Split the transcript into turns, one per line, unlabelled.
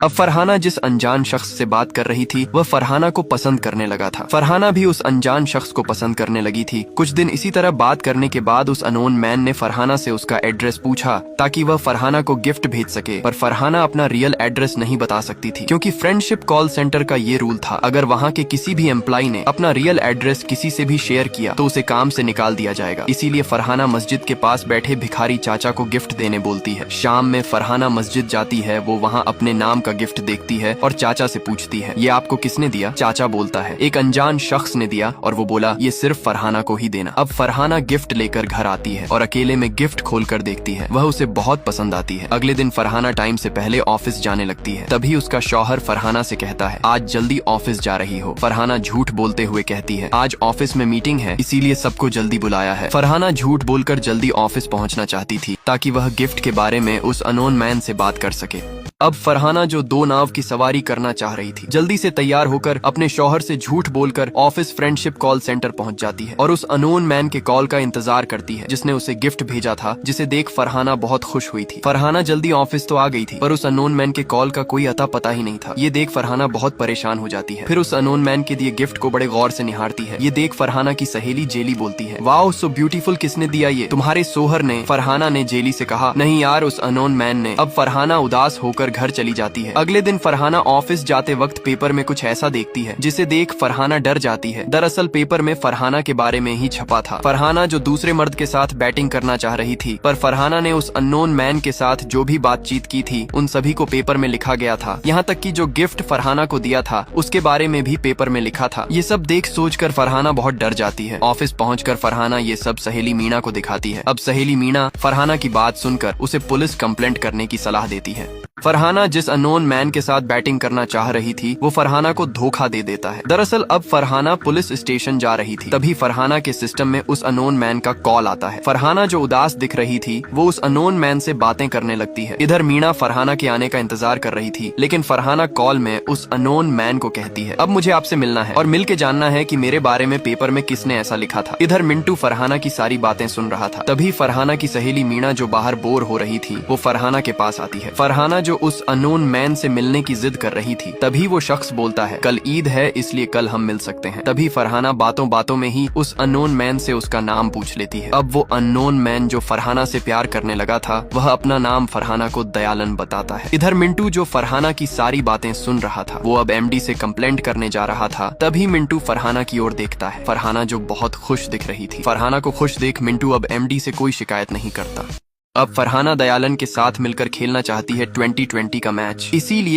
अब फरहाना जिस अनजान शख्स से बात कर रही थी वह फरहाना को पसंद करने लगा था। फरहाना भी उस अनजान शख्स को पसंद करने लगी थी। कुछ दिन इसी तरह बात करने के बाद उस अनोन मैन ने फरहाना से उसका एड्रेस पूछा ताकि वह फरहाना को गिफ्ट भेज सके, पर फरहाना अपना रियल एड्रेस नहीं बता सकती थी क्योंकि फ्रेंडशिप कॉल सेंटर का ये रूल था, अगर वहाँ के किसी भी एम्प्लॉय ने अपना रियल एड्रेस किसी से भी शेयर किया तो उसे काम से निकाल दिया जाएगा। इसीलिए फरहाना मस्जिद के पास बैठे भिखारी चाचा को गिफ्ट देने बोलती है। शाम में फरहाना मस्जिद जाती है, वो वहाँ अपने नाम का गिफ्ट देखती है और चाचा से पूछती है, ये आपको किसने दिया? चाचा बोलता है, एक अनजान शख्स ने दिया, और वो बोला ये सिर्फ फरहाना को ही देना। अब फरहाना गिफ्ट लेकर घर आती है और अकेले में गिफ्ट खोलकर देखती है। वह उसे बहुत पसंद आती है। अगले दिन फरहाना टाइम से पहले ऑफिस जाने लगती है। तभी उसका शौहर फरहाना से कहता है, आज जल्दी ऑफिस जा रही हो? फरहाना झूठ बोलते हुए कहती है, आज ऑफिस में मीटिंग है इसीलिए सबको जल्दी बुलाया है। फरहाना झूठ बोलकर जल्दी ऑफिस पहुंचना चाहती थी ताकि वह गिफ्ट के बारे में उस अनोन मैन से बात कर सके। अब फरहाना जो 2 नाव की सवारी करना चाह रही थी, जल्दी से तैयार होकर अपने शौहर से झूठ बोलकर ऑफिस फ्रेंडशिप कॉल सेंटर पहुंच जाती है और उस अनोन मैन के कॉल का इंतजार करती है जिसने उसे गिफ्ट भेजा था, जिसे देख फरहाना बहुत खुश हुई थी। फरहाना जल्दी ऑफिस तो आ गई थी पर उस अनोन मैन के कॉल का कोई अता पता ही नहीं था। ये देख फरहाना बहुत परेशान हो जाती है। फिर उस अनोन मैन के दिए गिफ्ट को बड़े गौर से निहारती है। ये देख फरहाना की सहेली जेली बोलती है, वाओ सो ब्यूटीफुल, किसने दिया ये? तुम्हारे सोहर ने? फरहाना ने जेली से कहा, नहीं यार, उस अनोन मैन ने। अब फरहाना उदास होकर घर चली जाती है। अगले दिन फरहाना ऑफिस जाते वक्त पेपर में कुछ ऐसा देखती है जिसे देख फरहाना डर जाती है। दरअसल पेपर में फरहाना के बारे में ही छपा था। फरहाना जो दूसरे मर्द के साथ बैटिंग करना चाह रही थी, पर फरहाना ने उस अननोन मैन के साथ जो भी बातचीत की थी उन सभी को पेपर में लिखा गया था। यहाँ तक कि जो गिफ्ट फरहाना को दिया था उसके बारे में भी पेपर में लिखा था। ये सब देख सोचकर फरहाना बहुत डर जाती है। ऑफिस पहुंचकर फरहाना ये सब सहेली मीना को दिखाती है। अब सहेली मीना फरहाना की बात सुनकर उसे पुलिस कंप्लेंट करने की सलाह देती है। फरहाना जिस अननोन मैन के साथ बैटिंग करना चाह रही थी वो फरहाना को धोखा दे देता है। दरअसल अब फरहाना पुलिस स्टेशन जा रही थी, तभी फरहाना के सिस्टम में उस अननोन मैन का कॉल आता है। फरहाना जो उदास दिख रही थी वो उस अननोन मैन से बातें करने लगती है। इधर मीना फरहाना के आने का इंतजार कर रही थी, लेकिन फरहाना कॉल में उस अननोन मैन को कहती है, अब मुझे आपसे मिलना है और मिल के जानना है कि मेरे बारे में पेपर में किसने ऐसा लिखा था। इधर मिंटू फरहाना की सारी बातें सुन रहा था। तभी फरहाना की सहेली मीना जो बाहर बोर हो रही थी वो फरहाना के पास आती है। फरहाना जो उस अननोन मैन से मिलने की जिद कर रही थी, तभी वो शख्स बोलता है, कल ईद है इसलिए कल हम मिल सकते हैं। तभी फरहाना बातों बातों में ही उस अननोन मैन से उसका नाम पूछ लेती है। अब वो अननोन मैन जो फरहाना से प्यार करने लगा था वह अपना नाम फरहाना को दयालन बताता है। इधर मिंटू जो फरहाना की सारी बातें सुन रहा था वो अब एमडी से कंप्लेंट करने जा रहा था। तभी मिंटू फरहाना की ओर देखता है। फरहाना जो बहुत खुश दिख रही थी। फरहाना को खुश देख मिंटू अब एमडी से कोई शिकायत नहीं करता। अब फरहाना दयालन के साथ मिलकर खेलना चाहती है 2020 का मैच, इसीलिए